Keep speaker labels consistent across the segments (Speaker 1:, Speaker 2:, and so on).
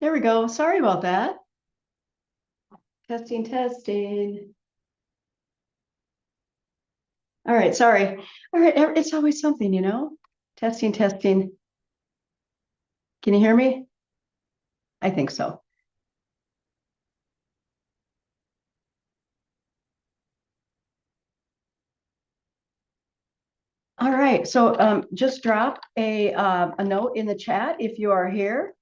Speaker 1: There we go. Sorry about that. Testing, testing. All right, sorry. All right, it's always something, you know? Testing, testing. Can you hear me? I think so. All right, so just drop a note in the chat if you are here.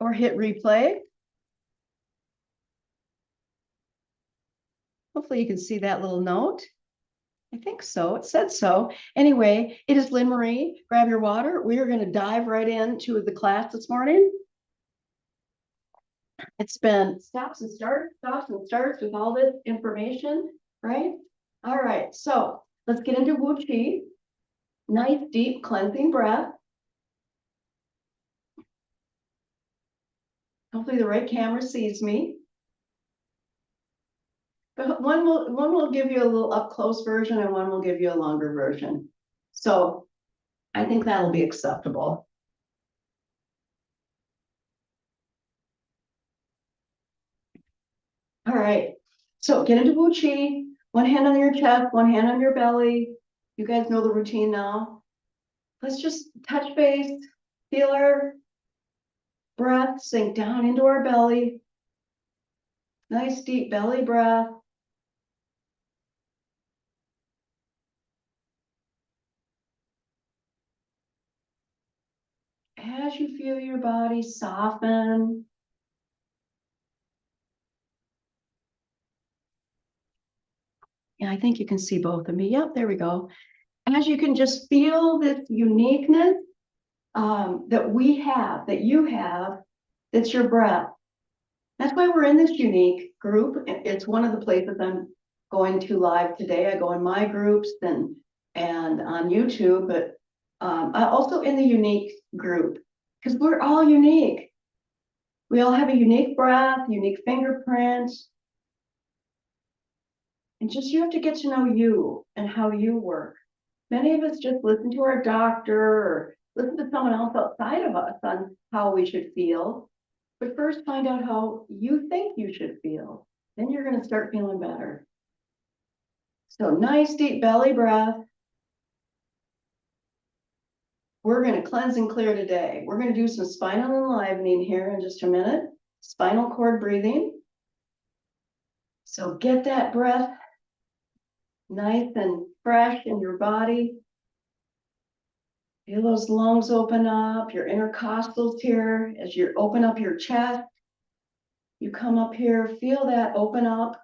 Speaker 1: Or hit replay. Hopefully you can see that little note. I think so. It said so. Anyway, it is Lynn Marie. Grab your water. We are going to dive right into the class this morning. It's been stops and starts with all this information, right? All right, so let's get into Wu Qi. Nice, deep, cleansing breath. Hopefully the right camera sees me. But one will give you a little up close version and one will give you a longer version. So I think that'll be acceptable. All right, so get into Wu Qi. One hand on your chest, one hand on your belly. You guys know the routine now. Let's just touch base, feel our breath sink down into our belly. Nice deep belly breath. As you feel your body soften. Yeah, I think you can see both of me. Yep, there we go. As you can just feel this uniqueness that we have, that you have, that's your breath. That's why we're in this unique group. It's one of the places I'm going to live today. I go in my groups and on YouTube, but also in the unique group because we're all unique. We all have a unique breath, unique fingerprint. And just you have to get to know you and how you work. Many of us just listen to our doctor or listen to someone else outside of us on how we should feel. But first find out how you think you should feel. Then you're going to start feeling better. So nice deep belly breath. We're going to cleanse and clear today. We're going to do some spinal enlivening here in just a minute. Spinal cord breathing. So get that breath nice and fresh in your body. Feel those lungs open up, your intercostals here. As you open up your chest, you come up here, feel that open up.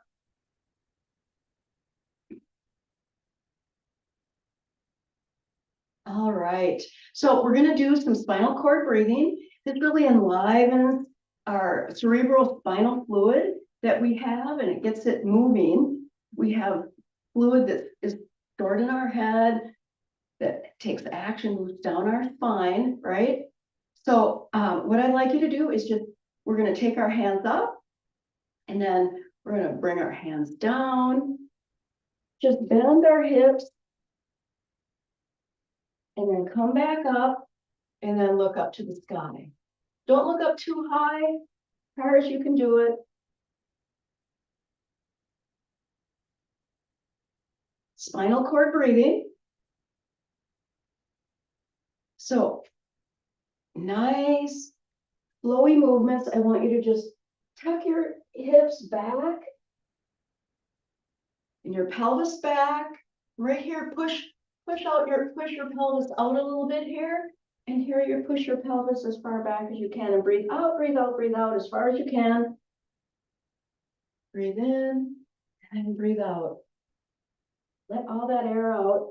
Speaker 1: All right, so we're gonna do some spinal cord breathing. This really enlivens our cerebral spinal fluid that we have and it gets it moving. We have fluid that is stored in our head that takes action, moves down our spine, right? So what I'd like you to do is we're gonna take our hands up and then we're gonna bring our hands down, just bend our hips and then come back up and then look up to the sky. Don't look up too high, as you can do it. Spinal cord breathing. So nice, flowy movements. I want you to just tuck your hips back and your pelvis back. Right here, push your pelvis out a little bit here. And here you push your pelvis as far back as you can and breathe out, breathe out, breathe out as far as you can. Breathe in and breathe out. Let all that air out.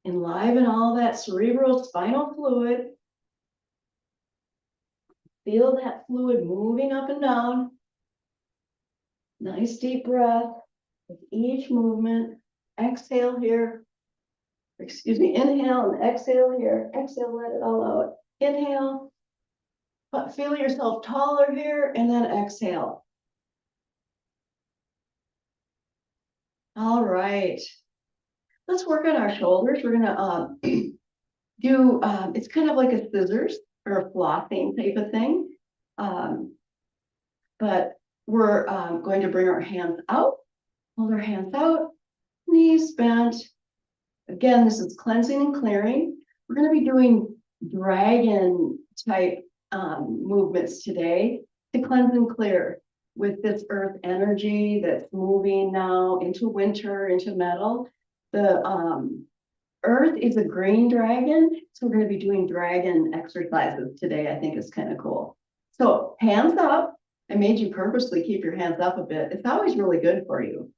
Speaker 1: Enliven all that cerebral spinal fluid. Feel that fluid moving up and down. Nice deep breath. With each movement, exhale here. Excuse me, inhale and exhale here. Exhale, let it all out. Inhale, but feel yourself taller here, and then exhale. All right. Let's work on our shoulders. We're gonna do, it's kind of like a scissors or a flossing type of thing. But we're going to bring our hands out, hold our hands out, knees bent. Again, this is cleansing and clearing. We're going to be doing dragon type movements today to cleanse and clear with this earth energy that's moving now into winter, into metal. The earth is a green dragon, so we're going to be doing dragon exercises today. I think is kind of cool. So hands up. I made you purposely keep your hands up a bit. It's always really good for you.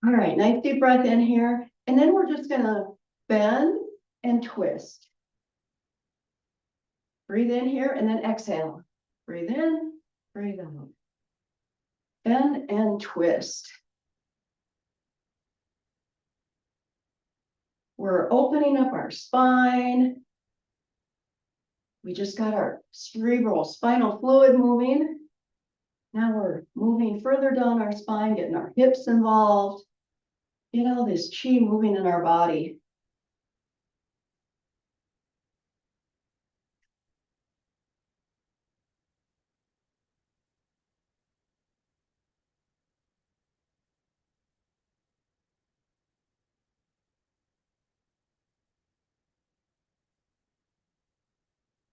Speaker 1: All right, nice deep breath in here. And then we're just gonna bend and twist. Breathe in here and then exhale. Breathe in, breathe out. Bend and twist. We're opening up our spine. We just got our cerebral spinal fluid moving. Now we're moving further down our spine, getting our hips involved. Get all this chi moving in our body.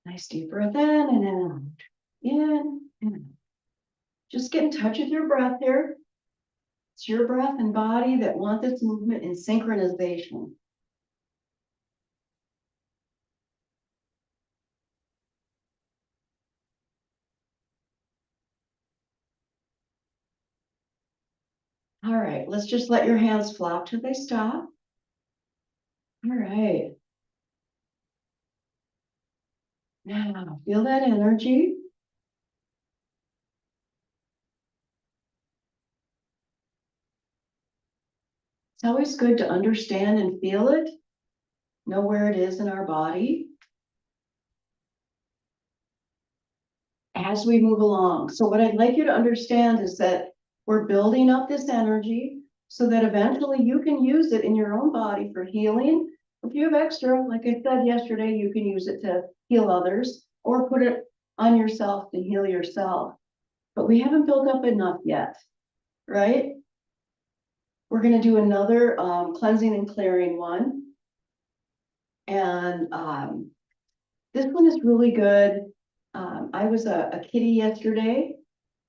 Speaker 1: Nice deep breath in and out. In and out. Just get in touch with your breath here. It's your breath and body that want this movement in synchronization. All right, let's just let your hands flop till they stop. All right. Now, feel that energy. It's always good to understand and feel it, know where it is in our body as we move along. So what I'd like you to understand is that we're building up this energy so that eventually you can use it in your own body for healing. If you have extra, like I said yesterday, you can use it to heal others or put it on yourself to heal yourself. But we haven't built up enough yet, right? We're going to do another cleansing and clearing one. And this one is really good. I was a kitty yesterday,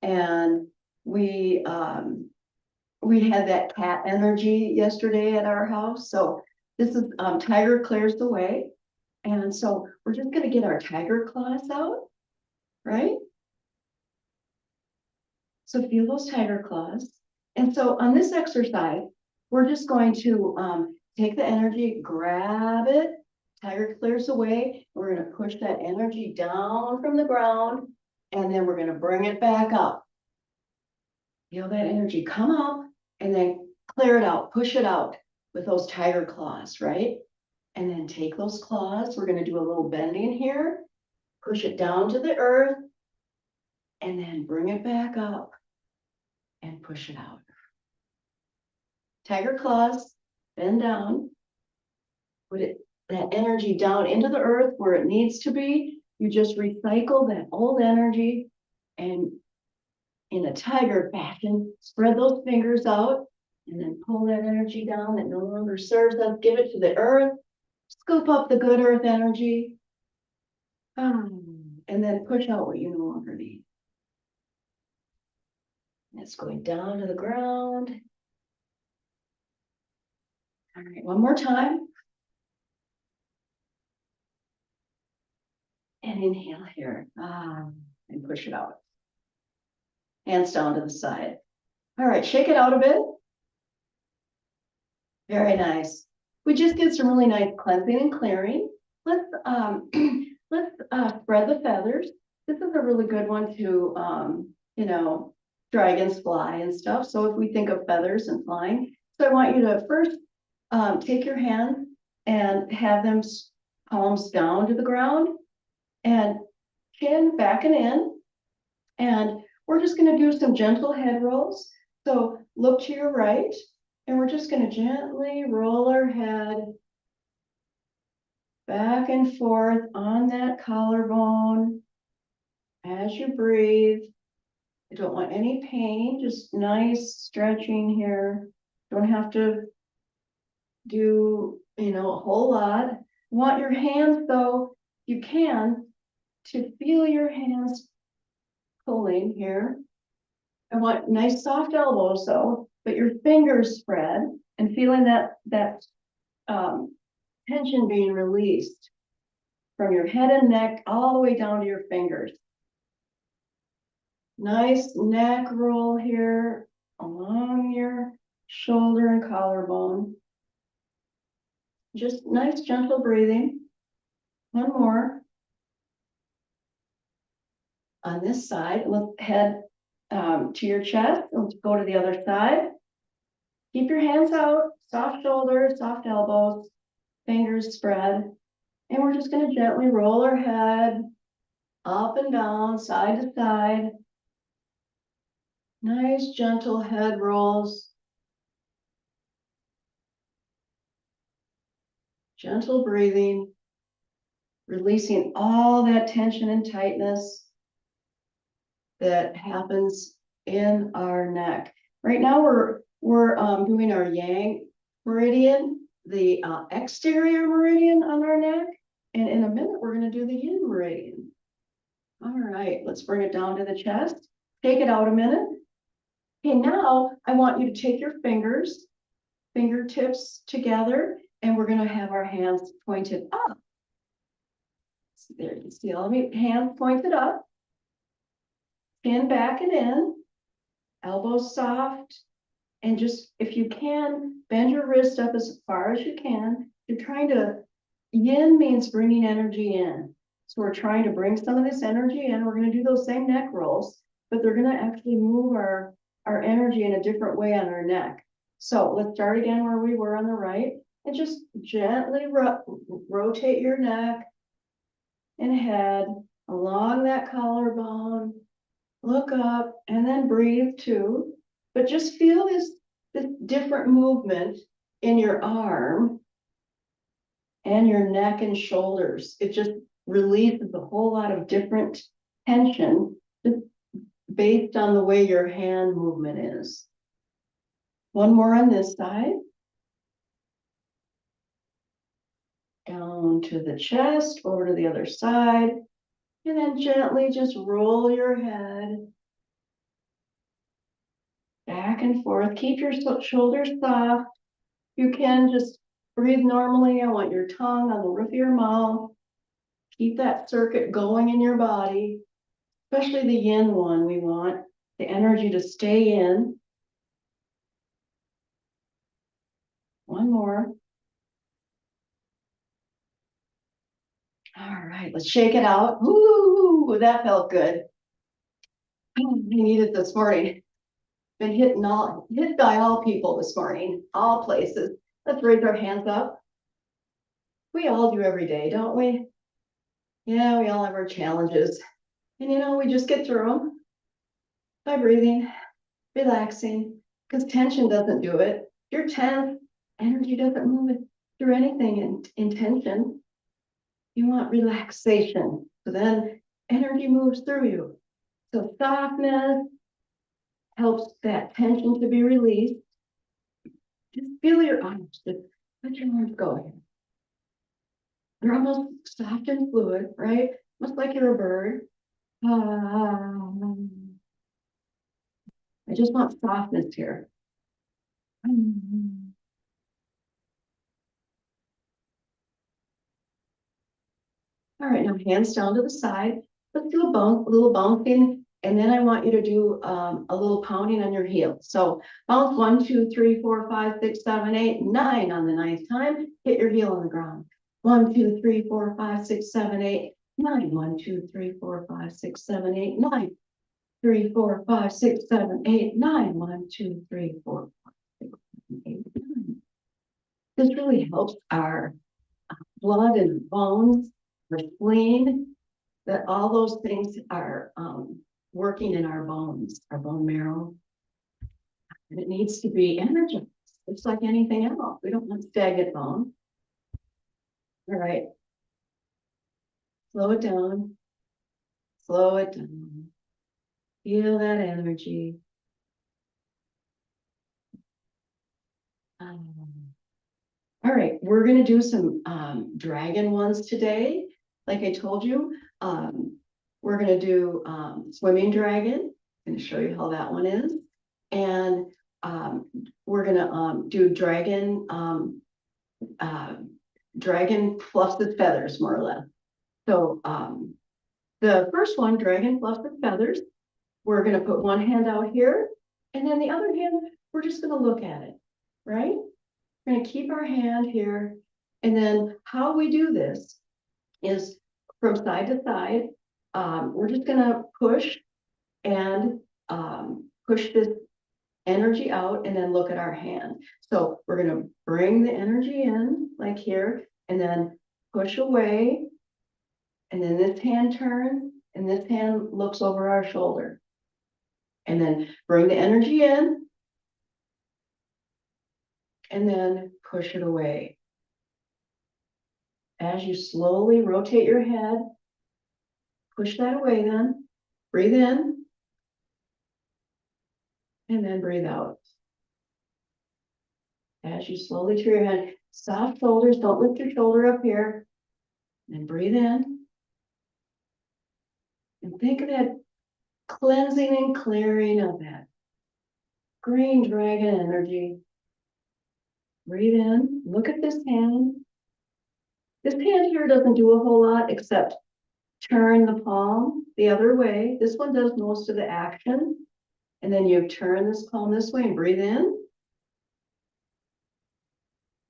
Speaker 1: and we had that cat energy yesterday at our house. So this is Tiger Clears the Way. And so we're just going to get our tiger claws out, right? So feel those tiger claws. And so on this exercise, we're just going to take the energy, grab it, tiger clears away. We're going to push that energy down from the ground, and then we're going to bring it back up. Feel that energy come up and then clear it out, push it out with those tiger claws, right? And then take those claws. We're going to do a little bending here, push it down to the earth, and then bring it back up and push it out. Tiger claws, bend down, put that energy down into the earth where it needs to be. You just recycle that old energy, and in a tiger fashion, spread those fingers out and then pull that energy down that no longer serves us. Give it to the earth, scoop up the good earth energy, and then push out what you no longer need. And it's going down to the ground. All right, one more time. And inhale here, and push it out. Hands down to the side. All right, shake it out a bit. Very nice. We just did some really nice cleansing and clearing. Let's spread the feathers. This is a really good one to, dragons fly and stuff. So if we think of feathers and flying, so I want you to first take your hand and have them palms down to the ground and chin back and in. And we're just going to do some gentle head rolls. So look to your right, and we're just going to gently roll our head back and forth on that collarbone as you breathe. I don't want any pain, just nice stretching here. Don't have to do, a whole lot. Want your hands, though, you can, to feel your hands pulling here. I want nice soft elbows, though, but your fingers spread and feeling that tension being released from your head and neck all the way down to your fingers. Nice neck roll here along your shoulder and collarbone. Just nice, gentle breathing. One more. On this side, let's head to your chest. Let's go to the other side. Keep your hands out, soft shoulders, soft elbows, fingers spread. And we're just going to gently roll our head up and down, side to side. Nice, gentle head rolls. Gentle breathing, releasing all that tension and tightness that happens in our neck. Right now we're doing our yang meridian, the exterior meridian on our neck, and in a minute we're going to do the yin meridian. All right, let's bring it down to the chest. Take it out a minute. Okay, now I want you to take your fingertips together, and we're going to have our hands pointed up. So there you see all my hands pointed up. Chin back and in, elbows soft, and just, if you can, bend your wrist up as far as you can. You're trying to, yin means bringing energy in. So we're trying to bring some of this energy in. We're going to do those same neck rolls, but they're going to actually move our energy in a different way on our neck. So let's start again where we were on the right, and just gently rotate your neck and head along that collarbone. Look up and then breathe too, but just feel this different movement in your arm and your neck and shoulders. It just releases a whole lot of different tension just based on the way your hand movement is. One more on this side. Down to the chest, over to the other side. And then gently just roll your head back and forth. Keep your shoulders soft. You can just breathe normally. I want your tongue on the roof of your mouth. Keep that circuit going in your body, especially the yin one. We want the energy to stay in. One more. All right, let's shake it out. Ooh, that felt good. I needed this morning. Been hit by all people this morning, all places. Let's raise our hands up. We all do every day, don't we? Yeah, we all have our challenges. And we just get through them by breathing, relaxing, because tension doesn't do it. You're tense, energy doesn't move it through anything in tension. You want relaxation. So then energy moves through you. So softness helps that tension to be released. Just feel your arms. Just let your arms go here. They're almost soft and fluid, right? Almost like you're a bird. I just want softness here. All right, now hands down to the side. Let's do a little bouncing, and then I want you to do a little pounding on your heels. So bounce 1, 2, 3, 4, 5, 6, 7, 8, 9 on the ninth time. Hit your heel on the ground. 1, 2, 3, 4, 5, 6, 7, 8, 9. 1, 2, 3, 4, 5, 6, 7, 8, 9. 3, 4, 5, 6, 7, 8, 9. 1, 2, 3, 4, 5, 6, 7, 8, 9. This really helps our blood and bones, our spleen, that all those things are working in our bones, our bone marrow. And it needs to be energized. It's like anything else. We don't want stagnant bone. All right. Slow it down. Slow it down. Feel that energy. All right, we're going to do some dragon ones today. Like I told you, we're going to do swimming dragon. I'm going to show you how that one is. And we're going to do dragon, dragon fluffs its feathers, more or less. So the first one, dragon fluffs its feathers, we're going to put one hand out here, and then the other hand, we're just going to look at it, right? We're going to keep our hand here. And then how we do this is from side to side. We're just going to push and push this energy out and then look at our hand. So we're going to bring the energy in like here and then push away. And then this hand turns and this hand looks over our shoulder. And then bring the energy in and then push it away. As you slowly rotate your head, push that away then, breathe in, and then breathe out. As you slowly turn your head, soft shoulders, don't lift your shoulder up here, and breathe in. And think of that cleansing and clearing of that green dragon energy. Breathe in, look at this hand. This hand here doesn't do a whole lot except turn the palm the other way. This one does most of the action. And then you turn this palm this way and breathe in.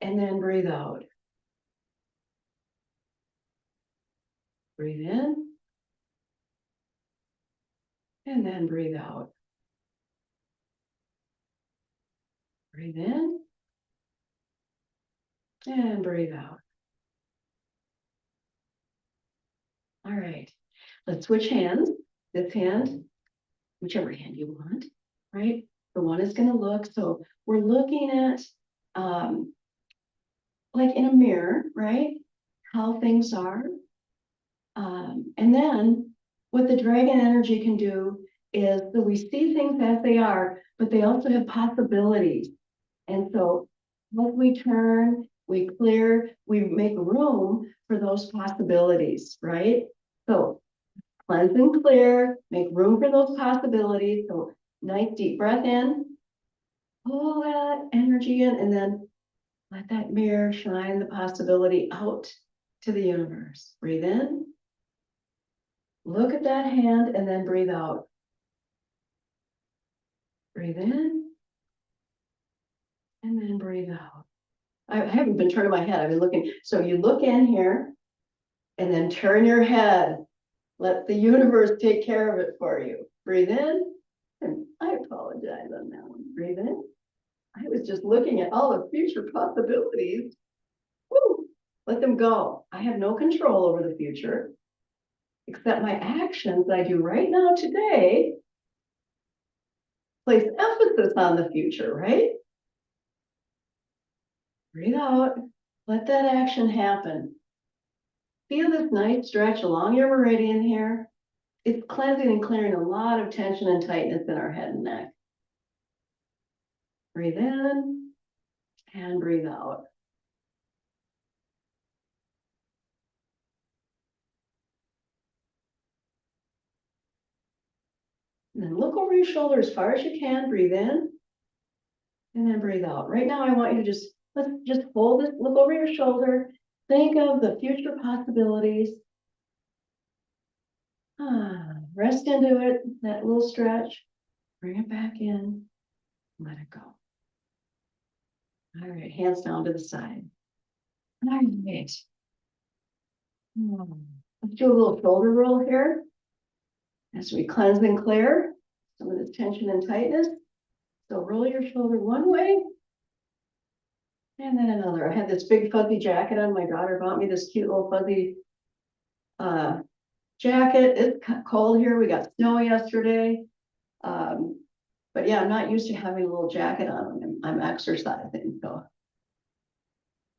Speaker 1: And then breathe out. Breathe in. And then breathe out. Breathe in. And breathe out. All right. Let's switch hands. This hand, whichever hand you want, right? The one is going to look. So we're looking at like in a mirror, right? How things are. And then what the dragon energy can do is that we see things as they are, but they also have possibilities. And so as we turn, we clear, we make room for those possibilities, right? So cleanse and clear, make room for those possibilities. So nice deep breath in, pull that energy in, and then let that mirror shine the possibility out to the universe. Breathe in. Look at that hand and then breathe out. Breathe in. And then breathe out. I haven't been turning my head. I've been looking. So you look in here and then turn your head. Let the universe take care of it for you. Breathe in. And I apologize on that one. Breathe in. I was just looking at all the future possibilities. Woo! Let them go. I have no control over the future, except my actions I do right now today place emphasis on the future, right? Breathe out. Let that action happen. Feel this nice stretch along your meridian here. It's cleansing and clearing a lot of tension and tightness in our head and neck. Breathe in and breathe out. And then look over your shoulder as far as you can. Breathe in and then breathe out. Right now, I want you to let's just hold this, look over your shoulder. Think of the future possibilities. Rest into it, that little stretch. Bring it back in. Let it go. All right, hands down to the side. All right. Let's do a little shoulder roll here as we cleanse and clear. some of this tension and tightness. So roll your shoulder one way and then another. I had this big fuzzy jacket on. My daughter bought me this cute little fuzzy jacket. It's cold here. We got snow yesterday. But yeah, I'm not used to having a little jacket on when I'm exercising. So,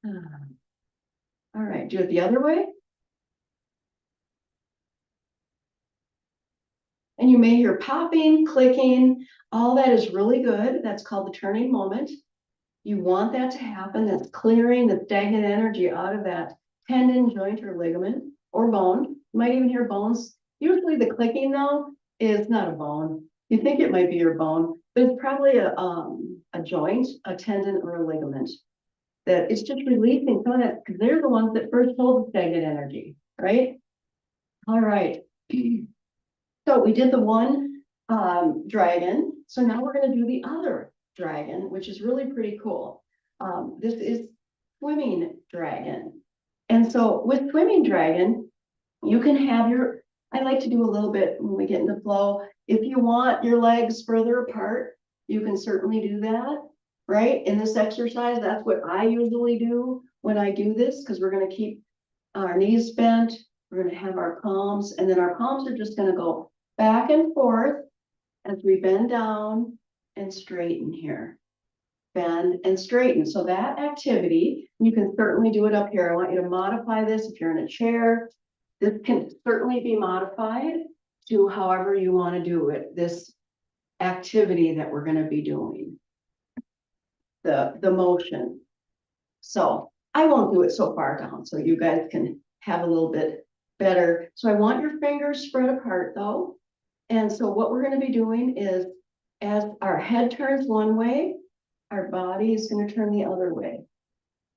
Speaker 1: all right, do it the other way. And you may hear popping, clicking, all that is really good. That's called the turning moment. You want that to happen. That's clearing the stagnant energy out of that tendon, joint, or ligament, or bone. You might even hear bones. Usually the clicking though is not a bone. You think it might be your bone, but it's probably a joint, a tendon, or a ligament. That it's just releasing some of that, because they're the ones that first hold the stagnant energy, right? All right. So we did the one dragon. So now we're going to do the other dragon, which is really pretty cool. This is swimming dragon. And so with swimming dragon, you can have your, I like to do a little bit when we get into flow. If you want your legs further apart, you can certainly do that, right? In this exercise, that's what I usually do when I do this, because we're going to keep our knees bent. We're going to have our palms, and then our palms are just going to go back and forth as we bend down and straighten here. Bend and straighten. So that activity, you can certainly do it up here. I want you to modify this if you're in a chair. This can certainly be modified to however you want to do it. This activity that we're going to be doing, the motion. So I won't do it so far down, so you guys can have a little bit better. So I want your fingers spread apart though. And so what we're going to be doing is, as our head turns one way, our body is going to turn the other way.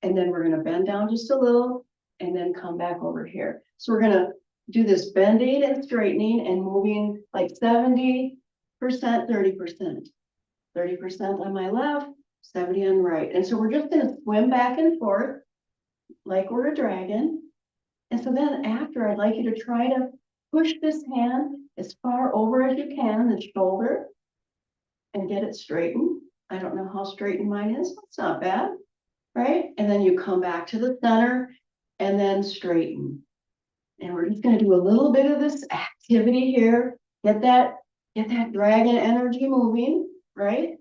Speaker 1: And then we're going to bend down just a little and then come back over here. So we're going to do this bending and straightening and moving like 70%, 30%. 30% on my left, 70 on the right. And so we're just going to swim back and forth like we're a dragon. And so then after, I'd like you to try to push this hand as far over as you can, the shoulder, and get it straightened. I don't know how straightened mine is. It's not bad, right? And then you come back to the center and then straighten. And we're just going to do a little bit of this activity here. Get that dragon energy moving, right?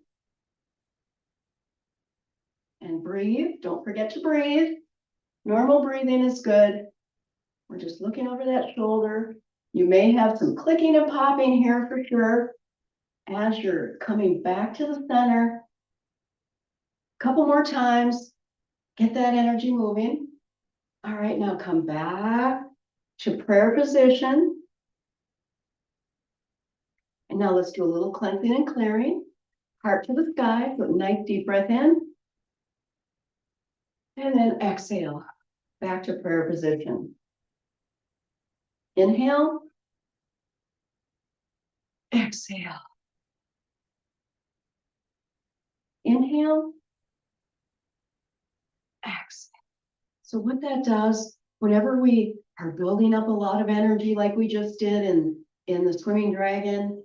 Speaker 1: And breathe. Don't forget to breathe. Normal breathing is good. We're just looking over that shoulder. You may have some clicking and popping here for sure. As you're coming back to the center, a couple more times, get that energy moving. All right, now come back to prayer position. And now let's do a little cleansing and clearing. Heart to the sky, so nice deep breath in. And then exhale, back to prayer position. Inhale. Exhale. Inhale. Exhale. So what that does, whenever we are building up a lot of energy like we just did in the swimming dragon,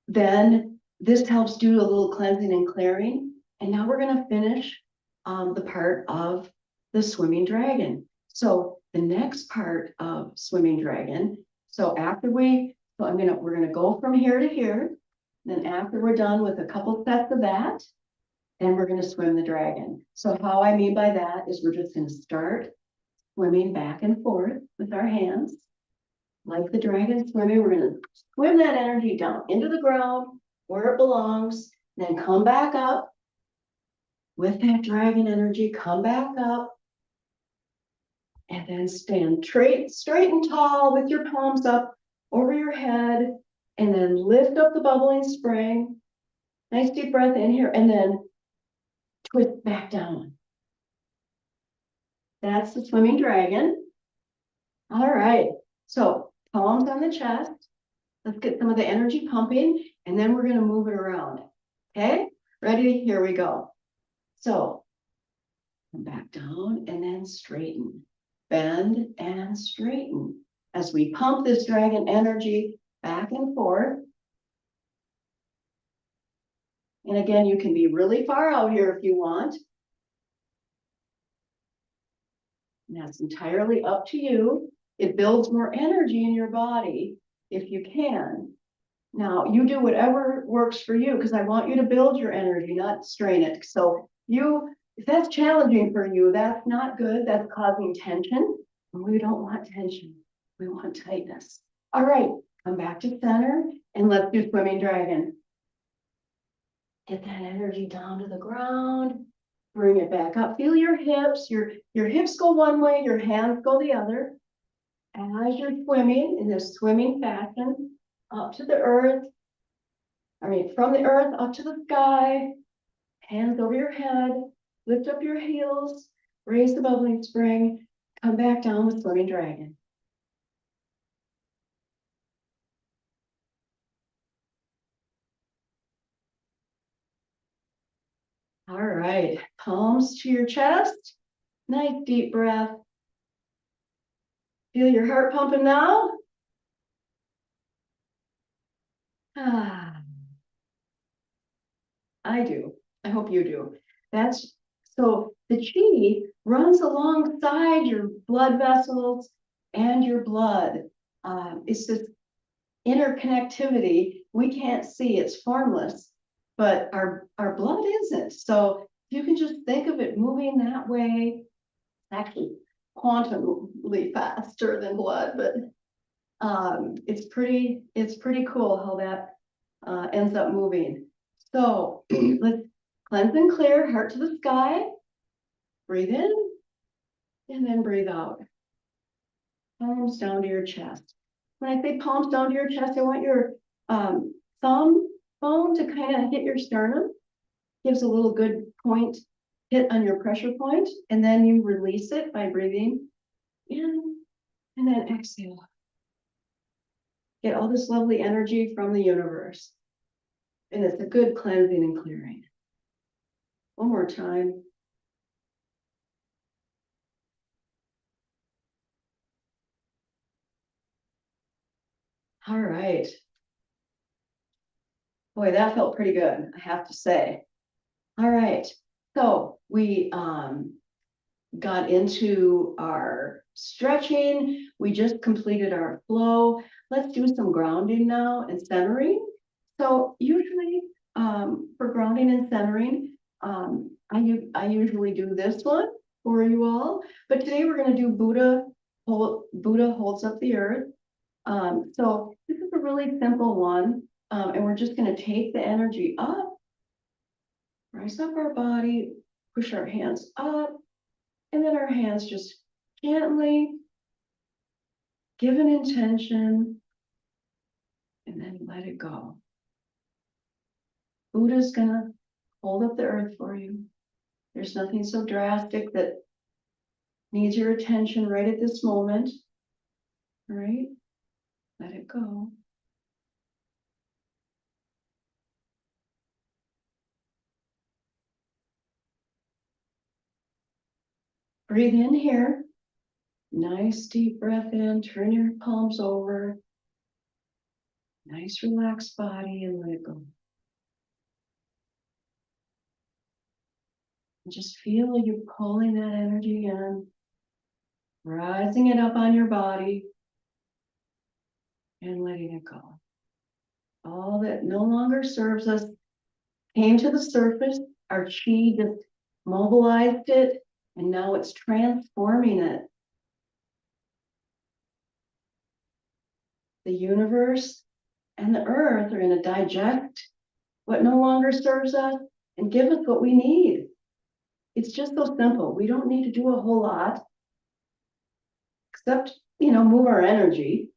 Speaker 1: then this helps do a little cleansing and clearing. And now we're going to finish the part of the swimming dragon. So the next part of swimming dragon, so we're gonna go from here to here. Then after we're done with a couple sets of that, then we're gonna swim the dragon. So how I mean by that is we're just gonna start swimming back and forth with our hands. Like the dragon swimming, we're gonna swim that energy down into the ground where it belongs, then come back up with that dragon energy, come back up. And then stand straight and tall with your palms up over your head, and then lift up the bubbling spring. Nice deep breath in here, and then twist back down. That's the swimming dragon. All right, so palms on the chest. Let's get some of the energy pumping, and then we're going to move it around. Okay, ready? Here we go. So come back down and then straighten. Bend and straighten as we pump this dragon energy back and forth. And again, you can be really far out here if you want. And that's entirely up to you. It builds more energy in your body if you can. Now, you do whatever works for you, because I want you to build your energy, not strain it. So if that's challenging for you, that's not good. That's causing tension. And we don't want tension. We want tightness. All right, come back to center and let's do swimming dragon. Get that energy down to the ground. Bring it back up. Feel your hips. Your hips go one way, your hands go the other. As you're swimming in this swimming fashion, up to the earth. From the earth up to the sky. Hands over your head. Lift up your heels. Raise the bubbling spring. Come back down with swimming dragon. All right, palms to your chest. Nice deep breath. Feel your heart pumping now? Ah, I do. I hope you do. So the chi runs alongside your blood vessels and your blood. It's this interconnectivity. We can't see, it's formless, but our blood isn't. So you can just think of it moving that way, actually quantumly faster than blood, but it's pretty cool how that ends up moving. So let's cleanse and clear, heart to the sky. Breathe in and then breathe out. Palms down to your chest. When I say palms down to your chest, I want your thumb bone to kind of hit your sternum. Gives a little good point hit on your pressure point, and then you release it by breathing in and then exhale. Get all this lovely energy from the universe. And it's a good cleansing and clearing. One more time. All right. Boy, that felt pretty good, I have to say. All right. So we got into our stretching. We just completed our flow. Let's do some grounding now and centering. So usually for grounding and centering, I usually do this one for you all, but today we're going to do Buddha holds up the earth. So this is a really simple one, and we're just going to take the energy up, rise up our body, push our hands up, and then our hands just gently give an intention and then let it go. Buddha's gonna hold up the earth for you. There's nothing so drastic that needs your attention right at this moment. All right, let it go. Breathe in here. Nice deep breath in, turn your palms over. Nice relaxed body and let it go. And just feel you pulling that energy in, rising it up on your body and letting it go. All that no longer serves us came to the surface. Our chi just mobilized it, and now it's transforming it. The universe and the earth are going to digest what no longer serves us and give us what we need. It's just so simple. We don't need to do a whole lot except, move our energy.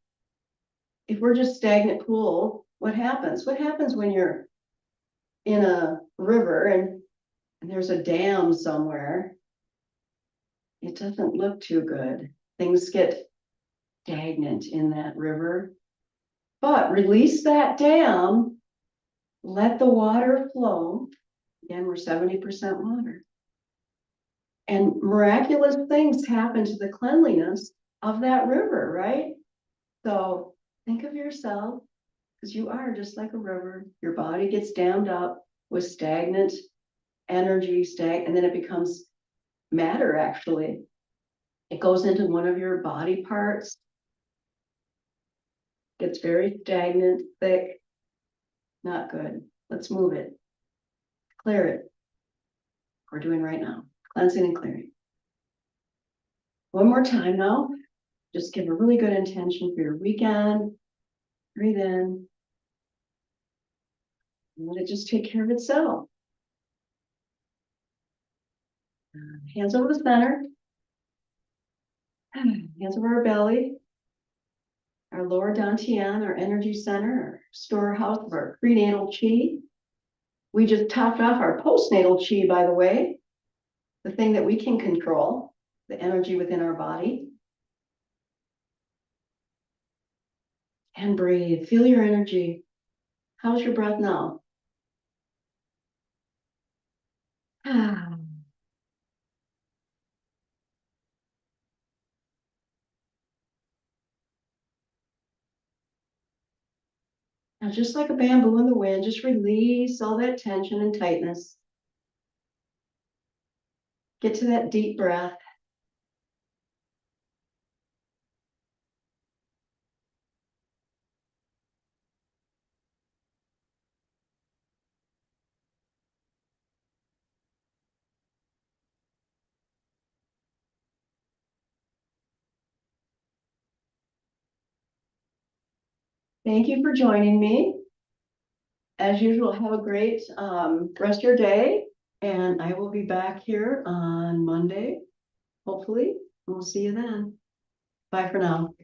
Speaker 1: If we're just stagnant pool, what happens? What happens when you're in a river and there's a dam somewhere? It doesn't look too good. Things get stagnant in that river. But release that dam, let the water flow. Again, we're 70% water. And miraculous things happen to the cleanliness of that river, right? So think of yourself, because you are just like a river. Your body gets dammed up with stagnant energy, and then it becomes matter, actually. It goes into one of your body parts, gets very stagnant, thick, not good. Let's move it, clear it. We're doing right now, cleansing and clearing. One more time now, just give a really good intention for your weekend. Breathe in. And let it just take care of itself. Hands over the center. Hands over our belly. Our lower dantian, our energy center, our storehouse of our prenatal chi. We just topped off our postnatal chi, by the way, the thing that we can control, the energy within our body. And breathe, feel your energy. How's your breath now? Now, just like a bamboo in the wind, just release all that tension and tightness. Get to that deep breath. Thank you for joining me. As usual, have a great rest of your day. And I will be back here on Monday, hopefully. We'll see you then. Bye for now.